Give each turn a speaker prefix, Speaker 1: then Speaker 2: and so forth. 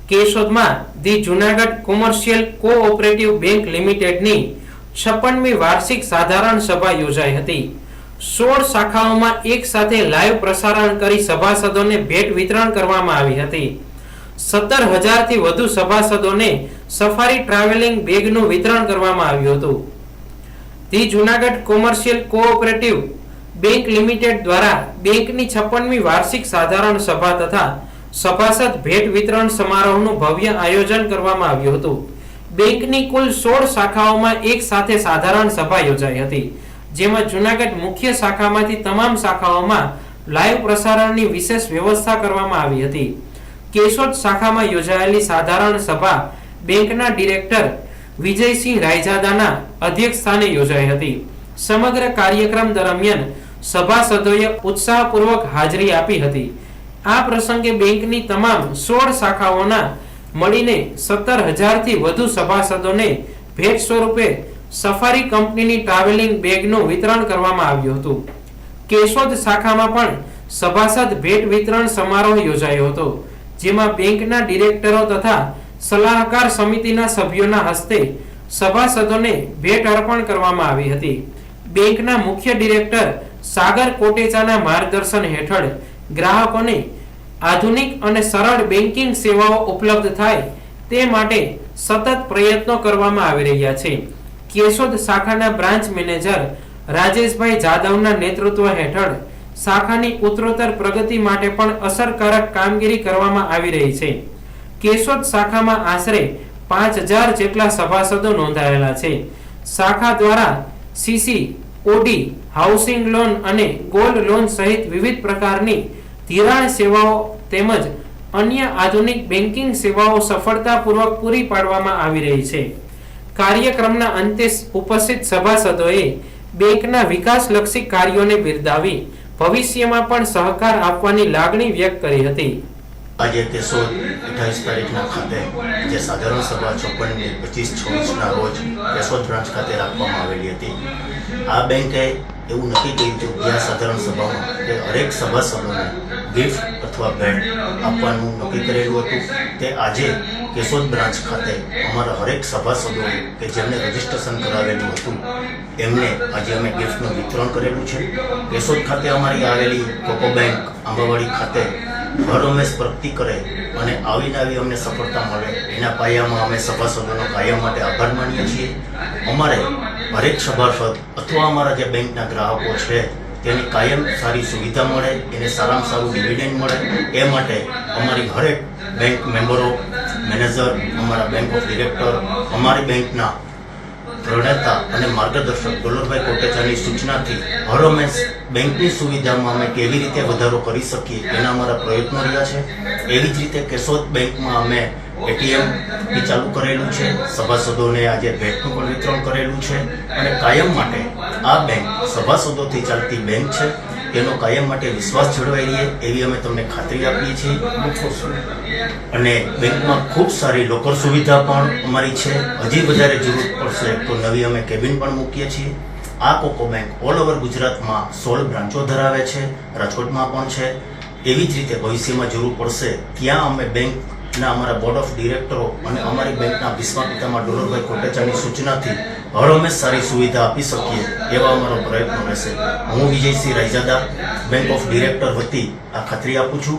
Speaker 1: કેશોદમાં the Junagadh commercial cooperative bank લિમિટેડની 56મી વાર્ષિક સાધારણ સભા યોજાઈ હતી। 16 શાખાઓમાં એક સાથે લાઈવ પ્રસારણ કરી સભાસદોને ભેટ વિતરણ કરવામાં આવી હતી। 17,000 થી વધુ સભાસદોને સફારી ટ્રાવેલિંગ બેગનું વિતરણ કરવામાં આવ્યું હતું। The Junagadh commercial cooperative bank limited દ્વારા બેંકની 56મી વાર્ષિક સાધારણ સભા તથા સભાસદ ભેટ વિતરણ સમારોહનું ભવ્ય આયોજન કરવામાં આવ્યું હતું। બેંકની કુલ 16 શાખાઓમાં એક સાથે સાધારણ સભા યોજાઈ હતી, જેમાં જુનાગઢ મુખ્ય શાખામાંથી તમામ શાખાઓમાં લાઈવ પ્રસારણની વિશેષ વ્યવસ્થા કરવામાં આવી હતી। કેશોદ શાખામાં યોજાયેલી સાધારણ સભા બેંકના ડિરેક્ટર વિજયસિંહ રાયજાદાના અધ્યક્ષસ્થાને યોજાઈ હતી। સમગ્ર કાર્યક્રમ દરમિયાન સભાસદોએ ઉત્સાહપૂર્વક હાજરી આપી હતી। આ પ્રસંગે બેંકની તમામ 16 શાખાઓના મળીને 17,000 થી વધુ સભાસદોને ભેટ સ્વરૂપે સફારી કંપનીની ટ્રાવેલિંગ બેગનું વિતરણ કરવામાં આવ્યું હતું। કેશોદ શાખામાં પણ સભાસદ ભેટ વિતરણ સમારોહ યોજાયો હતો, જેમાં બેંકના ડિરેક્ટરો તથા સલાહકાર સમિતિના સભ્યોના હસ્તે સભાસદોને ભેટ અર્પણ કરવામાં આવી હતી। બેંકના મુખ્ય ડિરેક્ટર સાગર કોટેચાના માર્ગદર્શન હેઠળ ગ્રાહકોને આધુનિક અને સરળ બેન્કિંગ સેવાઓ ઉપલબ્ધ થાય તે માટે સતત પ્રયત્નો કરવામાં આવી રહ્યા છે। કેશોદ શાખાના બ્રાન્ચ મેનેજર રાજેશભાઈ જાદવના નેતૃત્વ હેઠળ શાખાની ઉત્તરોત્તર પ્રગતિ માટે પણ અસરકારક કામગીરી કરવામાં આવી રહી છે। કેશોદ શાખામાં આશરે 5,000 જેટલા સભાસદો નોંધાયેલા છે। શાખા દ્વારા સીસી, ઓડી, હાઉસિંગ લોન અને ગોલ્ડ લોન સહિત વિવિધ પ્રકારની ધિરાણ સેવાઓ તેમજ અન્ય આધુનિક બેન્કિંગ સેવાઓ સફળતાપૂર્વક પૂરી પાડવામાં આવી રહી છે। કાર્યક્રમના અંતે ઉપસ્થિત સભાસદોએ બેંકના વિકાસલક્ષી કાર્યોને બિરદાવી ભવિષ્યમાં પણ સહકાર આપવાની લાગણી વ્યક્ત કરી હતી।
Speaker 2: આજે કેશોદ 28 તારીખના ખાતે જે સાધારણ સભા 56/25/26ના રોજ કેશોદ બ્રાન્ચ ખાતે રાખવામાં આવેલી હતી। આ બેંકે એવું નક્કી કર્યું હતું કે આ સાધારણ સભામાં કે હરેક સભાસદોને ગિફ્ટ અથવા ભેટ આપવાનું નક્કી કરેલું હતું। તે આજે કેશોદ બ્રાન્ચ ખાતે અમારા હરેક સભાસદોએ કે જેમને રજીસ્ટ્રેશન કરાવેલું હતું એમને આજે અમે ગિફ્ટનું વિતરણ કરેલું છે। કેશોદ ખાતે અમારી આવેલી કોકો બેંક આંબાવાડી ખાતે હર હંમેશ પ્રગતિ કરે અને આવીને આવી અમને સફળતા મળે એના પાયામાં અમે સભાસદોનો કાયમ માટે આભાર માનીએ છીએ। અમારે હરેક સભાસદ અથવા અમારા જે બેંકના ગ્રાહકો છે તેની કાયમ સારી સુવિધા મળે, એને સારામાં સારું ડિવિડન્ડ મળે એ માટે અમારી હરેક બેંક મેમ્બરો, મેનેજર, અમારા બેંક ઓફ ડિરેક્ટર, અમારી બેંકના પ્રણેતા અને માર્ગદર્શક ડોલરભાઈ કોટેચાની સૂચનાથી હર હંમેશ બેંકની સુવિધામાં અમે કેવી રીતે વધારો કરી શકીએ એના અમારા પ્રયત્નો રહ્યા છે। એવી જ રીતે કેશોદ બેંકમાં અમે એટીએમ ચાલુ કરેલું છે, સભાસદોને આજે ભેટનું પણ વિતરણ કરેલું છે અને કાયમ માટે આ બેંક સભાસદોથી ચાલતી બેંક છે, તેનો કાયમ માટે વિશ્વાસ જળવાઈ રહે એવી અમે તમને ખાતરી આપીએ છીએ। અને બેંકમાં ખૂબ સારી લોકર સુવિધા પણ અમારી છે। હજી વધારે જરૂર પડશે તો નવી અમે કેબિન પણ મૂકીએ છીએ। આ કોકો બેંક ઓલ ઓવર ગુજરાતમાં 16 બ્રાન્ચો ધરાવે છે, રાજકોટમાં પણ છે। એવી જ રીતે ભવિષ્યમાં જરૂર પડશે ત્યાં અમે બેંકના અમારા બોર્ડ ઓફ ડિરેક્ટરો અને અમારી બેંકના ભીષ્મા પિતામહ ડોલરભાઈ કોટેચાની સૂચનાથી હર હંમેશ સારી સુવિધા આપી શકીએ એવા અમારો પ્રયત્ન રહેશે। હું Vijaysinh Raizada bank of director વતી આ ખાતરી આપું છું।